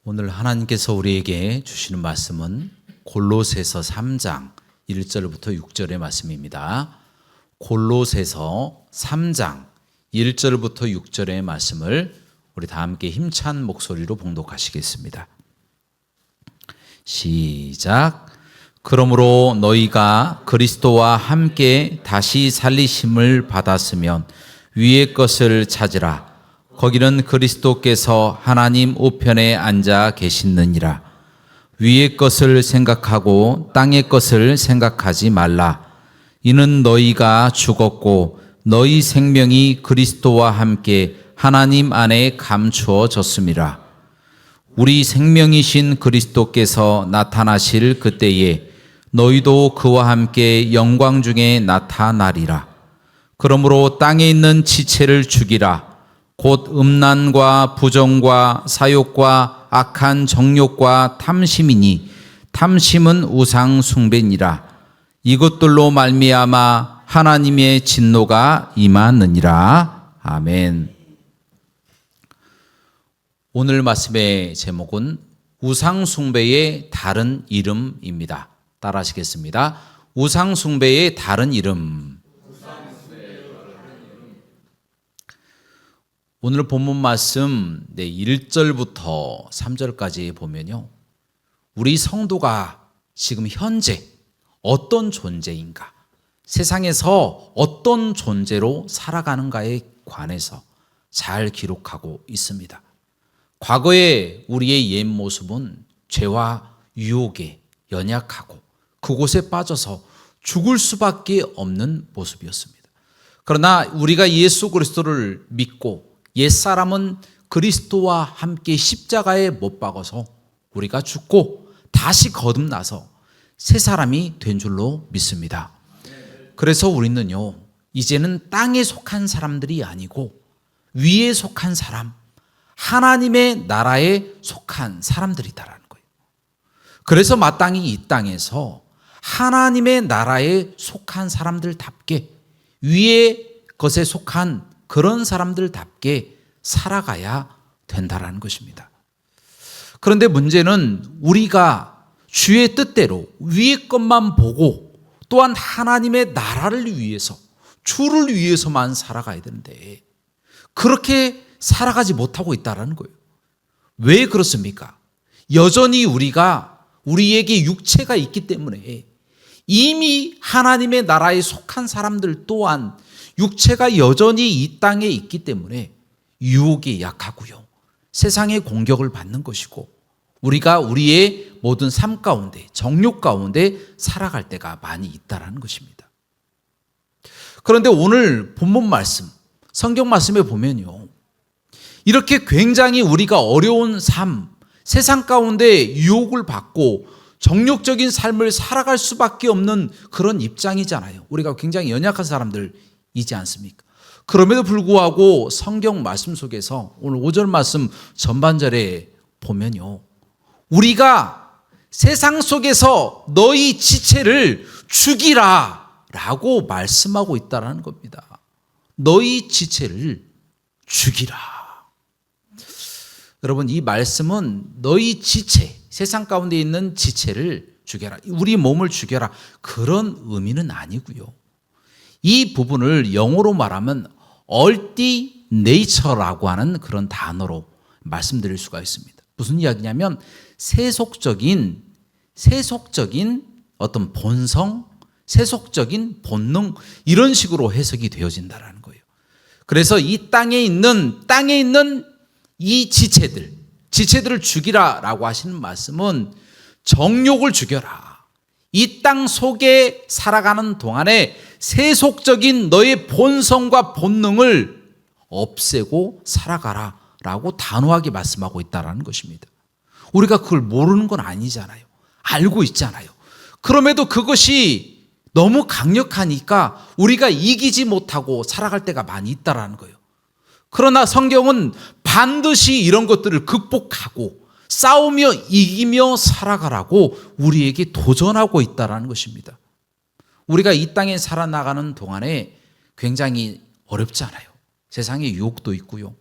오늘 하나님께서 우리에게 주시는 말씀은 골로새서 3장 1절부터 6절의 말씀입니다. 골로새서 3장 1절부터 6절의 말씀을 우리 다 함께 힘찬 목소리로 봉독하시겠습니다. 시작. 그러므로 너희가 그리스도와 함께 다시 살리심을 받았으면 위의 것을 찾으라. 거기는 그리스도께서 하나님 우편에 앉아 계시느니라. 위의 것을 생각하고 땅의 것을 생각하지 말라. 이는 너희가 죽었고 너희 생명이 그리스도와 함께 하나님 안에 감추어졌음이라. 우리 생명이신 그리스도께서 나타나실 그때에 너희도 그와 함께 영광 중에 나타나리라. 그러므로 땅에 있는 지체를 죽이라. 곧 음란과 부정과 사욕과 악한 정욕과 탐심이니 탐심은 우상 숭배니라. 이것들로 말미암아 하나님의 진노가 임하느니라. 아멘. 오늘 말씀의 제목은 우상 숭배의 다른 이름입니다. 따라하시겠습니다. 우상 숭배의 다른 이름. 오늘 본문 말씀 1절부터 3절까지 보면요, 우리 성도가 지금 현재 어떤 존재인가, 세상에서 어떤 존재로 살아가는가에 관해서 잘 기록하고 있습니다. 과거의 우리의 옛 모습은 죄와 유혹에 연약하고 그곳에 빠져서 죽을 수밖에 없는 모습이었습니다. 그러나 우리가 예수 그리스도를 믿고 옛사람은 그리스도와 함께 십자가에 못 박아서 우리가 죽고 다시 거듭나서 새 사람이 된 줄로 믿습니다. 그래서 우리는요, 이제는 땅에 속한 사람들이 아니고 위에 속한 사람, 하나님의 나라에 속한 사람들이다라는 거예요. 그래서 마땅히 이 땅에서 하나님의 나라에 속한 사람들답게, 위의 것에 속한 그런 사람들답게 살아가야 된다라는 것입니다. 그런데 문제는 우리가 주의 뜻대로 위의 것만 보고 또한 하나님의 나라를 위해서, 주를 위해서만 살아가야 되는데 그렇게 살아가지 못하고 있다는 거예요. 왜 그렇습니까? 여전히 우리에게 육체가 있기 때문에 이미 하나님의 나라에 속한 사람들 또한 육체가 여전히 이 땅에 있기 때문에 유혹이 약하고요, 세상의 공격을 받는 것이고, 우리가 우리의 모든 삶 가운데, 정욕 가운데 살아갈 때가 많이 있다는 것입니다. 그런데 오늘 본문 말씀, 성경 말씀에 보면요, 이렇게 굉장히 우리가 어려운 삶, 세상 가운데 유혹을 받고 정욕적인 삶을 살아갈 수밖에 없는 그런 입장이잖아요. 우리가 굉장히 연약한 사람들이지 않습니까? 그럼에도 불구하고 성경 말씀 속에서 오늘 5절 말씀 전반절에 보면요, 우리가 세상 속에서 너희 지체를 죽이라 라고 말씀하고 있다는 겁니다. 너희 지체를 죽이라. 여러분, 이 말씀은 너희 지체, 세상 가운데 있는 지체를 죽여라, 우리 몸을 죽여라, 그런 의미는 아니고요. 이 부분을 영어로 말하면 earthly nature라고 하는 그런 단어로 말씀드릴 수가 있습니다. 무슨 이야기냐면 세속적인 어떤 본성, 세속적인 본능, 이런 식으로 해석이 되어진다는 거예요. 그래서 이 땅에 있는 이 지체들을 죽이라라고 하시는 말씀은 정욕을 죽여라. 이 땅 속에 살아가는 동안에 세속적인 너의 본성과 본능을 없애고 살아가라 라고 단호하게 말씀하고 있다는 것입니다. 우리가 그걸 모르는 건 아니잖아요. 알고 있잖아요. 그럼에도 그것이 너무 강력하니까 우리가 이기지 못하고 살아갈 때가 많이 있다는 거예요. 그러나 성경은 반드시 이런 것들을 극복하고 싸우며 이기며 살아가라고 우리에게 도전하고 있다는 것입니다. 우리가 이 땅에 살아나가는 동안에 굉장히 어렵잖아요. 세상에 유혹도 있고요.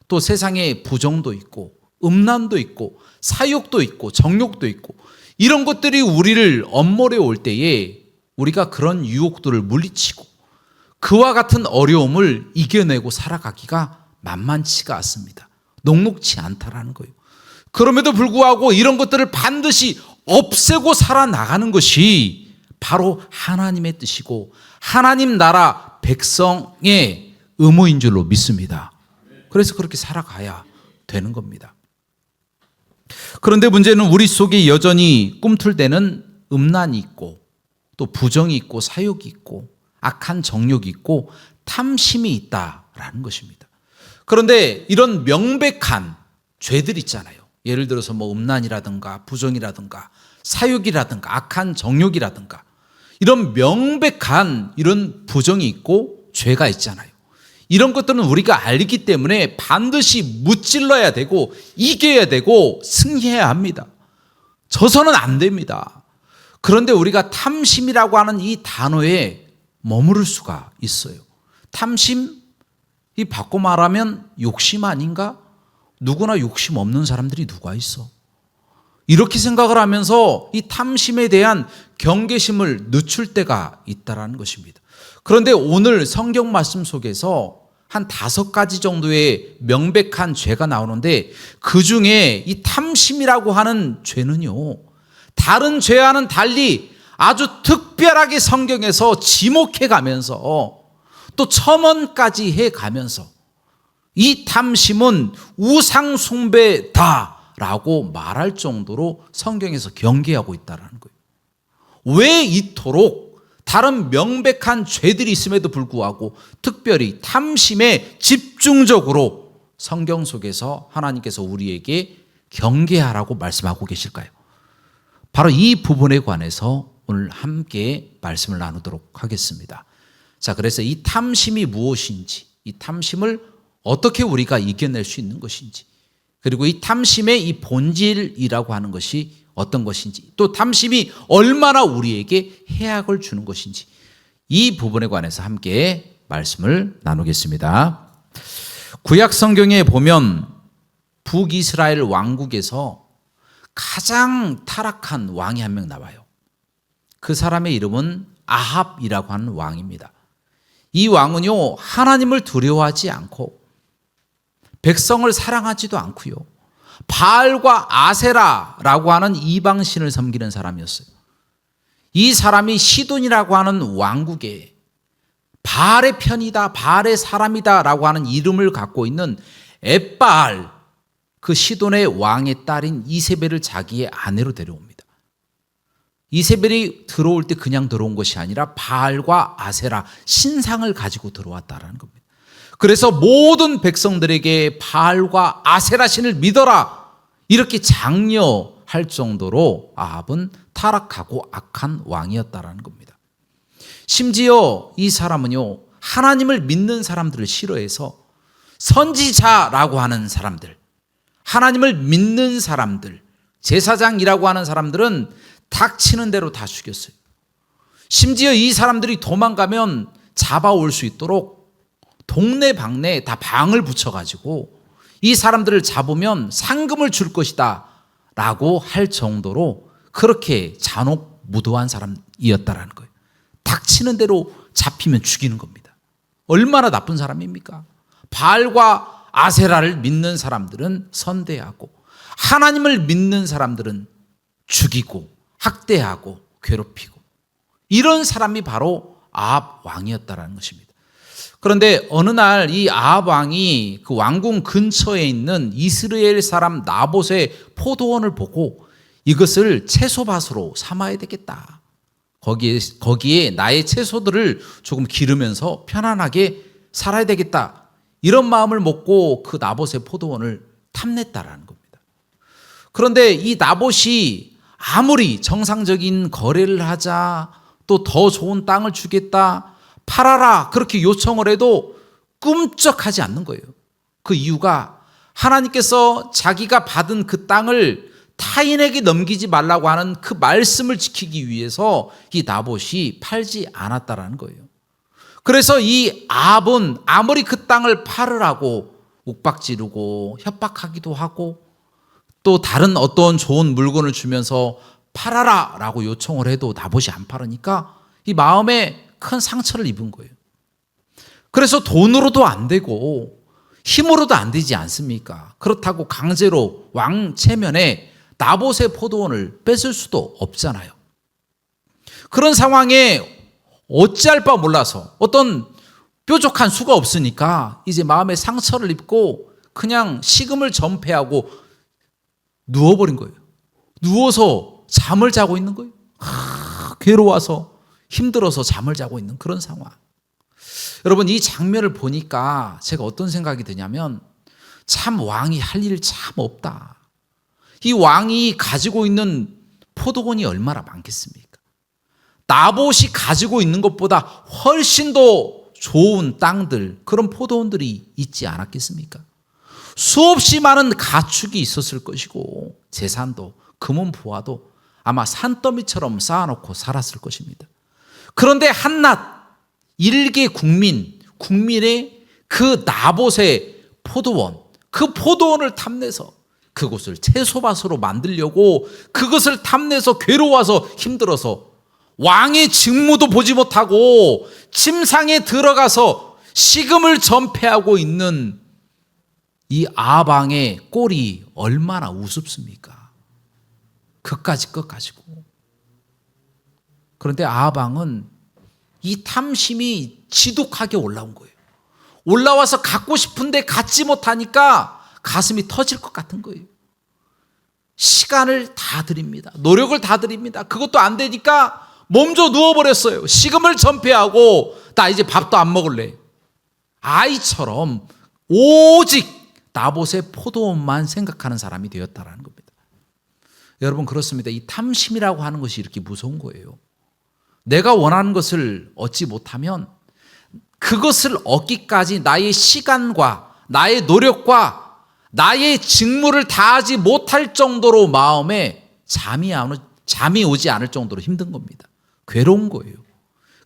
또 세상에 부정도 있고 음란도 있고 사욕도 있고 정욕도 있고 이런 것들이 우리를 엄몰해 올 때에 우리가 그런 유혹들을 물리치고 그와 같은 어려움을 이겨내고 살아가기가 만만치가 않습니다. 녹록치 않다라는 거예요. 그럼에도 불구하고 이런 것들을 반드시 없애고 살아나가는 것이 바로 하나님의 뜻이고 하나님 나라 백성의 의무인 줄로 믿습니다. 그래서 그렇게 살아가야 되는 겁니다. 그런데 문제는 우리 속에 여전히 꿈틀대는 음란이 있고 또 부정이 있고 사욕이 있고 악한 정욕이 있고 탐심이 있다라는 것입니다. 그런데 이런 명백한 죄들 있잖아요. 예를 들어서 뭐 음란이라든가 부정이라든가 사욕이라든가 악한 정욕이라든가 이런 명백한 이런 부정이 있고 죄가 있잖아요. 이런 것들은 우리가 알기 때문에 반드시 무찔러야 되고 이겨야 되고 승리해야 합니다. 져서는 안 됩니다. 그런데 우리가 탐심이라고 하는 이 단어에 머무를 수가 있어요. 탐심? 이 바꿔 말하면 욕심 아닌가? 누구나 욕심 없는 사람들이 누가 있어? 이렇게 생각을 하면서 이 탐심에 대한 경계심을 늦출 때가 있다는 것입니다. 그런데 오늘 성경 말씀 속에서 한 5가지 정도의 명백한 죄가 나오는데 그 중에 이 탐심이라고 하는 죄는요, 다른 죄와는 달리 아주 특별하게 성경에서 지목해 가면서 또 첨언까지 해 가면서 이 탐심은 우상 숭배다라고 말할 정도로 성경에서 경계하고 있다는 거예요. 왜 이토록 다른 명백한 죄들이 있음에도 불구하고 특별히 탐심에 집중적으로 성경 속에서 하나님께서 우리에게 경계하라고 말씀하고 계실까요? 바로 이 부분에 관해서 오늘 함께 말씀을 나누도록 하겠습니다. 자, 그래서 이 탐심이 무엇인지, 이 탐심을 어떻게 우리가 이겨낼 수 있는 것인지, 그리고 이 탐심의 이 본질이라고 하는 것이 어떤 것인지, 또 탐심이 얼마나 우리에게 해악을 주는 것인지, 이 부분에 관해서 함께 말씀을 나누겠습니다. 구약 성경에 보면 북이스라엘 왕국에서 가장 타락한 왕이 한 명 나와요. 그 사람의 이름은 아합이라고 하는 왕입니다. 이 왕은요, 하나님을 두려워하지 않고 백성을 사랑하지도 않고요, 바알과 아세라라고 하는 이방신을 섬기는 사람이었어요. 이 사람이 시돈이라고 하는 왕국에 바알의 편이다, 바알의 사람이다라고 하는 이름을 갖고 있는 엣바알, 그 시돈의 왕의 딸인 이세벨을 자기의 아내로 데려옵니다. 이세벨이 들어올 때 그냥 들어온 것이 아니라 바알과 아세라 신상을 가지고 들어왔다라는 겁니다. 그래서 모든 백성들에게 바알과 아세라 신을 믿어라 이렇게 장려할 정도로 아합은 타락하고 악한 왕이었다라는 겁니다. 심지어 이 사람은요, 하나님을 믿는 사람들을 싫어해서 선지자라고 하는 사람들, 하나님을 믿는 사람들, 제사장이라고 하는 사람들은 닥치는 대로 다 죽였어요. 심지어 이 사람들이 도망가면 잡아올 수 있도록 동네방네 다 방을 붙여가지고 이 사람들을 잡으면 상금을 줄 것이다 라고 할 정도로 그렇게 잔혹무도한 사람이었다라는 거예요. 닥치는 대로 잡히면 죽이는 겁니다. 얼마나 나쁜 사람입니까? 바알과 아세라를 믿는 사람들은 선대하고 하나님을 믿는 사람들은 죽이고 학대하고 괴롭히고, 이런 사람이 바로 아합 왕이었다라는 것입니다. 그런데 어느 날 이 아합 왕이 그 왕궁 근처에 있는 이스라엘 사람 나봇의 포도원을 보고 이것을 채소밭으로 삼아야 되겠다, 거기에 나의 채소들을 조금 기르면서 편안하게 살아야 되겠다, 이런 마음을 먹고 그 나봇의 포도원을 탐냈다라는 겁니다. 그런데 이 나봇이 아무리 정상적인 거래를 하자, 또 더 좋은 땅을 주겠다, 팔아라 그렇게 요청을 해도 꿈쩍하지 않는 거예요. 그 이유가 하나님께서 자기가 받은 그 땅을 타인에게 넘기지 말라고 하는 그 말씀을 지키기 위해서 이 나봇이 팔지 않았다라는 거예요. 그래서 이 아합은 아무리 그 땅을 팔으라고 욱박지르고 협박하기도 하고 또 다른 어떤 좋은 물건을 주면서 팔아라 라고 요청을 해도 나봇이 안 팔으니까 이 마음에 큰 상처를 입은 거예요. 그래서 돈으로도 안 되고 힘으로도 안 되지 않습니까? 그렇다고 강제로 왕 체면에 나봇의 포도원을 뺏을 수도 없잖아요. 그런 상황에 어찌할 바 몰라서 어떤 뾰족한 수가 없으니까 이제 마음에 상처를 입고 그냥 식음을 전폐하고 누워버린 거예요. 누워서 잠을 자고 있는 거예요. 괴로워서 힘들어서 잠을 자고 있는 그런 상황. 여러분, 이 장면을 보니까 제가 어떤 생각이 드냐면 참 왕이 할 일 참 없다. 이 왕이 가지고 있는 포도원이 얼마나 많겠습니까? 나봇이 가지고 있는 것보다 훨씬 더 좋은 땅들, 그런 포도원들이 있지 않았겠습니까? 수없이 많은 가축이 있었을 것이고 재산도 금은 보화도 아마 산더미처럼 쌓아놓고 살았을 것입니다. 그런데 한낱 일개 국민의 그 나봇의 포도원, 그 포도원을 탐내서 그곳을 채소밭으로 만들려고 그것을 탐내서 괴로워서 힘들어서 왕의 직무도 보지 못하고 침상에 들어가서 식음을 전폐하고 있는 이 아합 왕의 꼴이 얼마나 우습습니까? 그까짓 것 가지고. 그런데 아합 왕은 이 탐심이 지독하게 올라온 거예요. 올라와서 갖고 싶은데 갖지 못하니까 가슴이 터질 것 같은 거예요. 시간을 다 드립니다. 노력을 다 드립니다. 그것도 안 되니까 몸져 누워버렸어요. 식음을 전폐하고 나 이제 밥도 안 먹을래. 아이처럼 오직 나봇의 포도원만 생각하는 사람이 되었다라는 겁니다. 여러분, 그렇습니다. 이 탐심이라고 하는 것이 이렇게 무서운 거예요. 내가 원하는 것을 얻지 못하면 그것을 얻기까지 나의 시간과 나의 노력과 나의 직무를 다하지 못할 정도로 마음에 잠이 오지 않을 정도로 힘든 겁니다. 괴로운 거예요.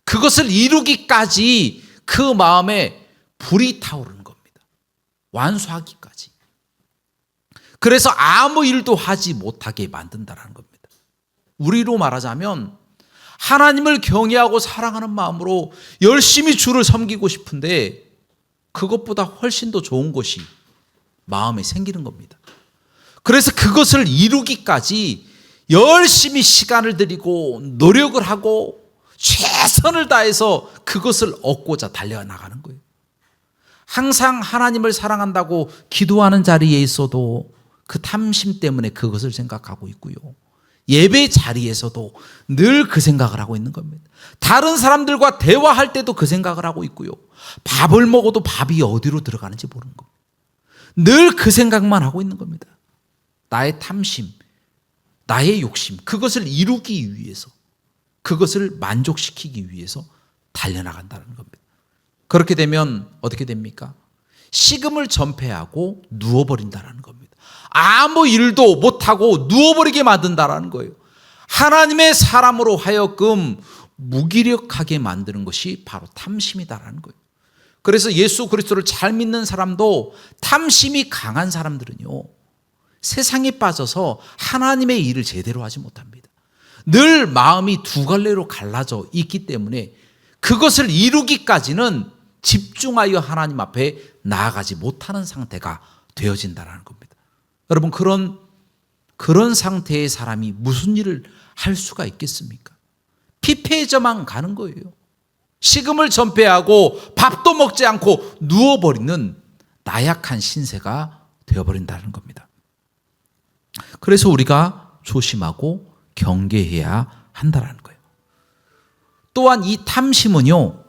그것을 이루기까지 그 마음에 불이 타오르는 겁니다. 완수하기까지. 그래서 아무 일도 하지 못하게 만든다는 겁니다. 우리로 말하자면 하나님을 경외하고 사랑하는 마음으로 열심히 주를 섬기고 싶은데 그것보다 훨씬 더 좋은 것이 마음에 생기는 겁니다. 그래서 그것을 이루기까지 열심히 시간을 들이고 노력을 하고 최선을 다해서 그것을 얻고자 달려나가는 거예요. 항상 하나님을 사랑한다고 기도하는 자리에 있어도 그 탐심 때문에 그것을 생각하고 있고요. 예배 자리에서도 늘 그 생각을 하고 있는 겁니다. 다른 사람들과 대화할 때도 그 생각을 하고 있고요. 밥을 먹어도 밥이 어디로 들어가는지 모르는 겁니다. 늘 그 생각만 하고 있는 겁니다. 나의 탐심, 나의 욕심, 그것을 이루기 위해서, 그것을 만족시키기 위해서 달려나간다는 겁니다. 그렇게 되면 어떻게 됩니까? 식음을 전폐하고 누워버린다는 겁니다. 아무 일도 못하고 누워버리게 만든다는 거예요. 하나님의 사람으로 하여금 무기력하게 만드는 것이 바로 탐심이다라는 거예요. 그래서 예수 그리스도를 잘 믿는 사람도 탐심이 강한 사람들은요, 세상에 빠져서 하나님의 일을 제대로 하지 못합니다. 늘 마음이 두 갈래로 갈라져 있기 때문에 그것을 이루기까지는 집중하여 하나님 앞에 나아가지 못하는 상태가 되어진다는 겁니다. 여러분, 그런 상태의 사람이 무슨 일을 할 수가 있겠습니까? 피폐해져만 가는 거예요. 식음을 전폐하고 밥도 먹지 않고 누워버리는 나약한 신세가 되어버린다는 겁니다. 그래서 우리가 조심하고 경계해야 한다는 거예요. 또한 이 탐심은요,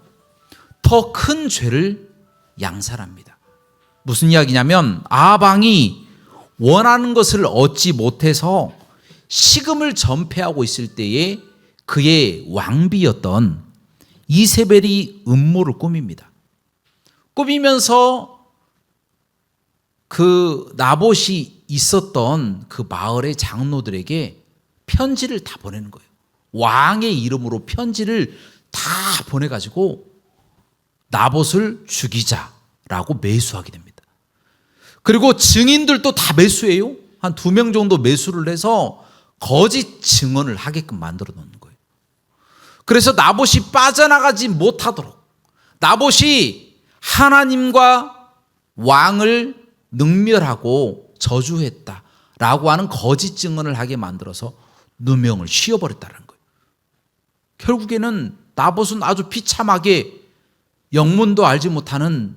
더 큰 죄를 양산합니다. 무슨 이야기냐면 아합 왕이 원하는 것을 얻지 못해서 식음을 전폐하고 있을 때에 그의 왕비였던 이세벨이 음모를 꾸밉니다. 꾸미면서 그 나봇이 있었던 그 마을의 장로들에게 편지를 다 보내는 거예요. 왕의 이름으로 편지를 다 보내가지고 나봇을 죽이자라고 매수하게 됩니다. 그리고 증인들도 다 매수해요. 한 2명 정도 매수를 해서 거짓 증언을 하게끔 만들어 놓는 거예요. 그래서 나봇이 빠져나가지 못하도록, 나봇이 하나님과 왕을 능멸하고 저주했다라고 하는 거짓 증언을 하게 만들어서 누명을 씌워버렸다는 거예요. 결국에는 나봇은 아주 비참하게 영문도 알지 못하는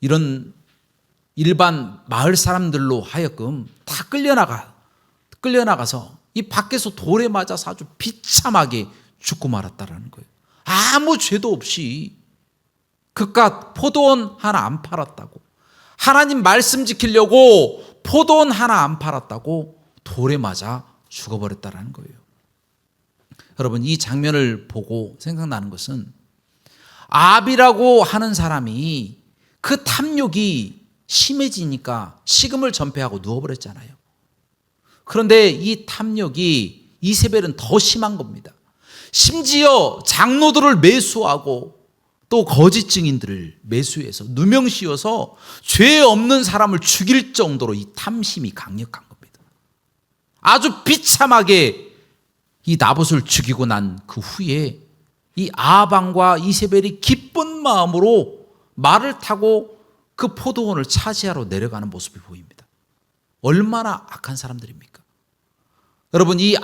이런 일반 마을 사람들로 하여금 다 끌려나가서 이 밖에서 돌에 맞아서 아주 비참하게 죽고 말았다라는 거예요. 아무 죄도 없이 그깟 포도원 하나 안 팔았다고, 하나님 말씀 지키려고 포도원 하나 안 팔았다고 돌에 맞아 죽어버렸다라는 거예요. 여러분, 이 장면을 보고 생각나는 것은 아합이라고 하는 사람이 그 탐욕이 심해지니까 식음을 전폐하고 누워버렸잖아요. 그런데 이 탐욕이 이세벨은 더 심한 겁니다. 심지어 장로들을 매수하고 또 거짓 증인들을 매수해서 누명 씌워서 죄 없는 사람을 죽일 정도로 이 탐심이 강력한 겁니다. 아주 비참하게 이 나봇을 죽이고 난 그 후에 이 아합 왕과 이세벨이 기쁜 마음으로 말을 타고 그 포도원을 차지하러 내려가는 모습이 보입니다. 얼마나 악한 사람들입니까? 여러분, 이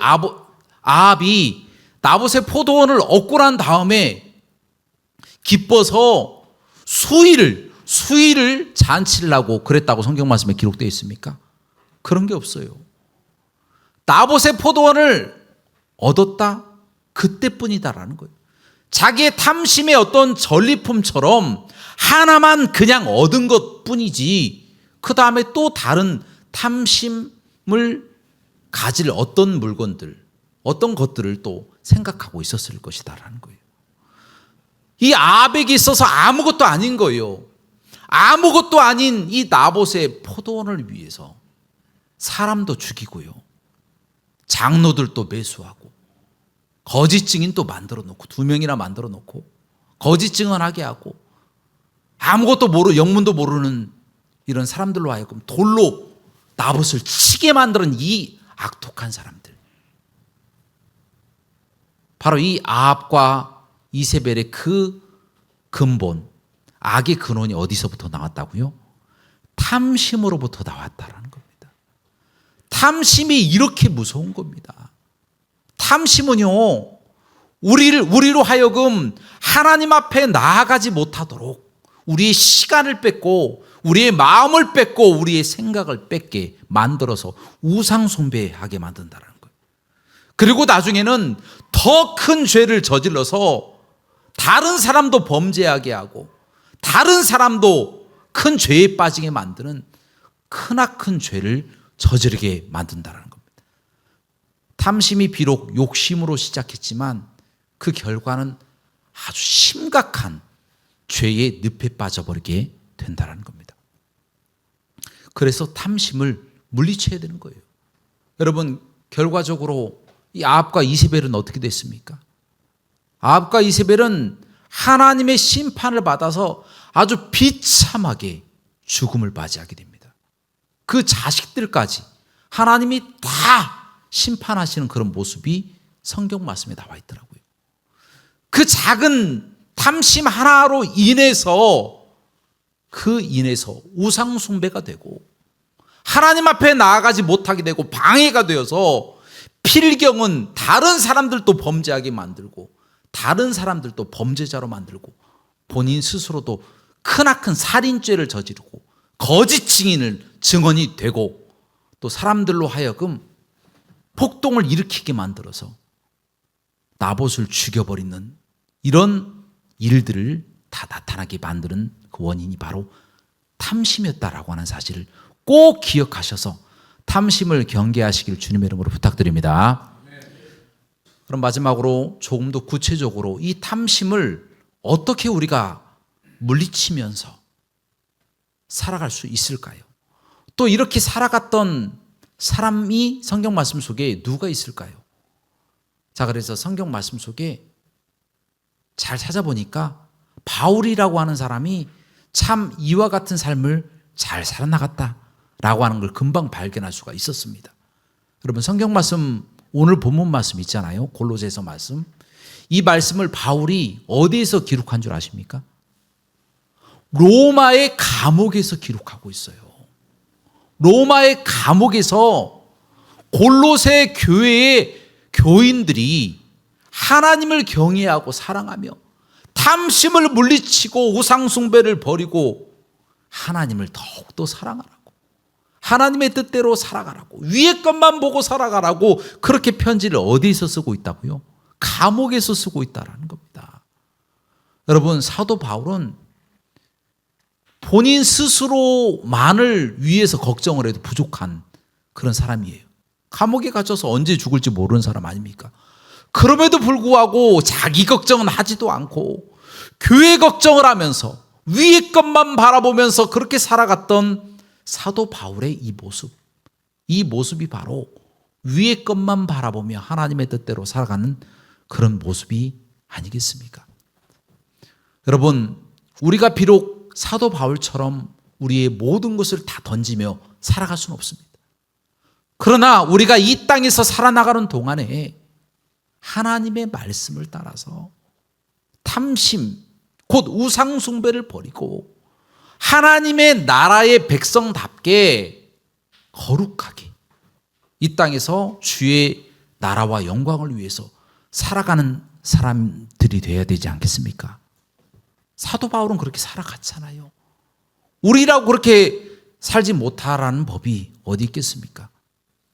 아합이 나봇의 포도원을 얻고 난 다음에 기뻐서 수일을 잔치를 하고 그랬다고 성경 말씀에 기록되어 있습니까? 그런 게 없어요. 나봇의 포도원을 얻었다? 그때뿐이다라는 거예요. 자기의 탐심의 어떤 전리품처럼 하나만 그냥 얻은 것 뿐이지, 그 다음에 또 다른 탐심을 가질 어떤 물건들, 어떤 것들을 또 생각하고 있었을 것이다라는 거예요. 이 아합에게 있어서 아무것도 아닌 거예요. 아무것도 아닌 이 나봇의 포도원을 위해서 사람도 죽이고요, 장로들도 매수하고, 거짓 증인 또 만들어 놓고, 2명이나 만들어 놓고 거짓 증언하게 하고, 아무것도 영문도 모르는 이런 사람들로 하여금 돌로 나봇을 치게 만드는 이 악독한 사람들, 바로 이 아합과 이세벨의 그 근본, 악의 근원이 어디서부터 나왔다고요? 탐심으로부터 나왔다라는 겁니다. 탐심이 이렇게 무서운 겁니다. 탐심은요, 우리로 하여금 하나님 앞에 나아가지 못하도록 우리의 시간을 뺏고 우리의 마음을 뺏고 우리의 생각을 뺏게 만들어서 우상 숭배하게 만든다는 거예요. 그리고 나중에는 더 큰 죄를 저질러서 다른 사람도 범죄하게 하고 다른 사람도 큰 죄에 빠지게 만드는 크나큰 죄를 저지르게 만든다는 겁니다. 탐심이 비록 욕심으로 시작했지만 그 결과는 아주 심각한 죄의 늪에 빠져버리게 된다는 겁니다. 그래서 탐심을 물리쳐야 되는 거예요. 여러분, 결과적으로 이 아합과 이세벨은 어떻게 됐습니까? 아합과 이세벨은 하나님의 심판을 받아서 아주 비참하게 죽음을 맞이하게 됩니다. 그 자식들까지 하나님이 다 심판하시는 그런 모습이 성경 말씀에 나와 있더라고요. 그 작은 탐심 하나로 인해서 우상 숭배가 되고 하나님 앞에 나아가지 못하게 되고 방해가 되어서 필경은 다른 사람들도 범죄하게 만들고 다른 사람들도 범죄자로 만들고 본인 스스로도 크나큰 살인죄를 저지르고 거짓 증언이 되고 또 사람들로 하여금 폭동을 일으키게 만들어서 나봇을 죽여버리는 이런 일들을 다 나타나게 만드는 그 원인이 바로 탐심이었다라고 하는 사실을 꼭 기억하셔서 탐심을 경계하시길 주님의 이름으로 부탁드립니다. 그럼 마지막으로 조금 더 구체적으로 이 탐심을 어떻게 우리가 물리치면서 살아갈 수 있을까요? 또 이렇게 살아갔던 사람이 성경 말씀 속에 누가 있을까요? 자, 그래서 성경 말씀 속에 잘 찾아보니까 바울이라고 하는 사람이 참 이와 같은 삶을 잘 살아나갔다라고 하는 걸 금방 발견할 수가 있었습니다. 여러분 성경 말씀 오늘 본문 말씀 있잖아요. 골로새서 말씀. 이 말씀을 바울이 어디에서 기록한 줄 아십니까? 로마의 감옥에서 기록하고 있어요. 로마의 감옥에서 골로새 교회의 교인들이 하나님을 경외하고 사랑하며 탐심을 물리치고 우상숭배를 버리고 하나님을 더욱더 사랑하라고, 하나님의 뜻대로 살아가라고, 위의 것만 보고 살아가라고 그렇게 편지를 어디서 쓰고 있다고요? 감옥에서 쓰고 있다라는 겁니다. 여러분 사도 바울은 본인 스스로만을 위해서 걱정을 해도 부족한 그런 사람이에요. 감옥에 갇혀서 언제 죽을지 모르는 사람 아닙니까? 그럼에도 불구하고 자기 걱정은 하지도 않고 교회 걱정을 하면서 위의 것만 바라보면서 그렇게 살아갔던 사도 바울의 이 모습이 바로 위의 것만 바라보며 하나님의 뜻대로 살아가는 그런 모습이 아니겠습니까? 여러분 우리가 비록 사도 바울처럼 우리의 모든 것을 다 던지며 살아갈 수는 없습니다. 그러나 우리가 이 땅에서 살아나가는 동안에 하나님의 말씀을 따라서 탐심, 곧 우상숭배를 버리고 하나님의 나라의 백성답게 거룩하게 이 땅에서 주의 나라와 영광을 위해서 살아가는 사람들이 되어야 되지 않겠습니까? 사도 바울은 그렇게 살아갔잖아요. 우리라고 그렇게 살지 못하라는 법이 어디 있겠습니까?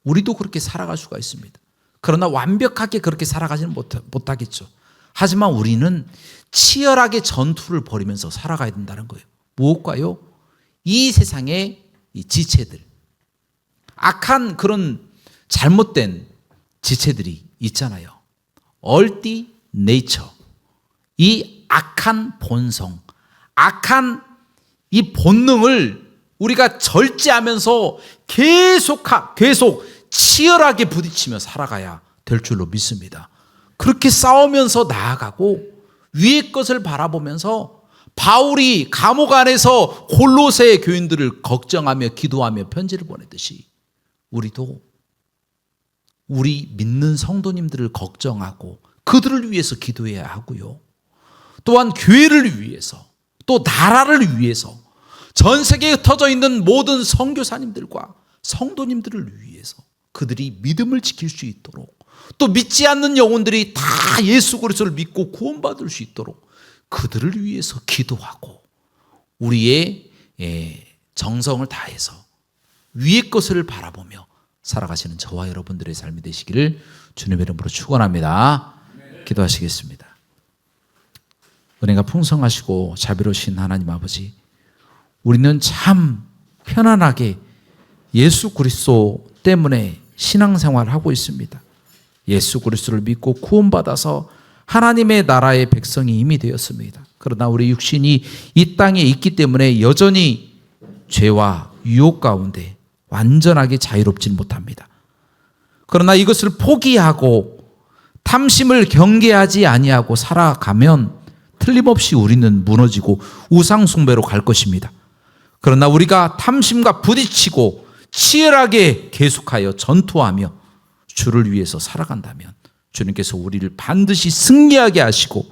우리도 그렇게 살아갈 수가 있습니다. 그러나 완벽하게 그렇게 살아가지는 못하겠죠. 하지만 우리는 치열하게 전투를 벌이면서 살아가야 된다는 거예요. 무엇과요? 이 세상의 이 지체들, 악한 그런 잘못된 지체들이 있잖아요. 얼띠 네이처, 이 악한 본성, 악한 이 본능을 우리가 절제하면서 계속 치열하게 부딪히며 살아가야 될 줄로 믿습니다. 그렇게 싸우면서 나아가고 위의 것을 바라보면서 바울이 감옥 안에서 골로새 교인들을 걱정하며 기도하며 편지를 보내듯이 우리도 우리 믿는 성도님들을 걱정하고 그들을 위해서 기도해야 하고요. 또한 교회를 위해서 또 나라를 위해서 전 세계에 터져 있는 모든 선교사님들과 성도님들을 위해서 그들이 믿음을 지킬 수 있도록 또 믿지 않는 영혼들이 다 예수 그리스도를 믿고 구원받을 수 있도록 그들을 위해서 기도하고 우리의 정성을 다해서 위의 것을 바라보며 살아가시는 저와 여러분들의 삶이 되시기를 주님의 이름으로 축원합니다. 기도하시겠습니다. 은혜가 풍성하시고 자비로우신 하나님 아버지, 우리는 참 편안하게 예수 그리스도 때문에 신앙생활을 하고 있습니다. 예수 그리스도를 믿고 구원받아서 하나님의 나라의 백성이 이미 되었습니다. 그러나 우리 육신이 이 땅에 있기 때문에 여전히 죄와 유혹 가운데 완전하게 자유롭지는 못합니다. 그러나 이것을 포기하고 탐심을 경계하지 아니하고 살아가면 틀림없이 우리는 무너지고 우상숭배로 갈 것입니다. 그러나 우리가 탐심과 부딪히고 치열하게 계속하여 전투하며 주를 위해서 살아간다면 주님께서 우리를 반드시 승리하게 하시고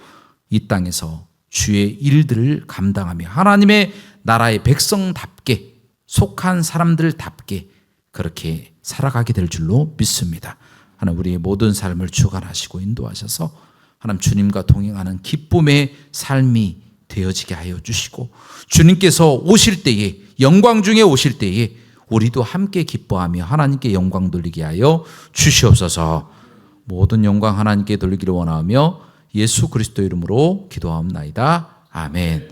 이 땅에서 주의 일들을 감당하며 하나님의 나라의 백성답게 속한 사람들답게 그렇게 살아가게 될 줄로 믿습니다. 하나님 우리의 모든 삶을 주관하시고 인도하셔서 하나님 주님과 동행하는 기쁨의 삶이 되어지게 하여 주시고 주님께서 오실 때에 영광 중에 오실 때에 우리도 함께 기뻐하며 하나님께 영광 돌리게 하여 주시옵소서. 모든 영광 하나님께 돌리기를 원하며 예수 그리스도 이름으로 기도하옵나이다. 아멘.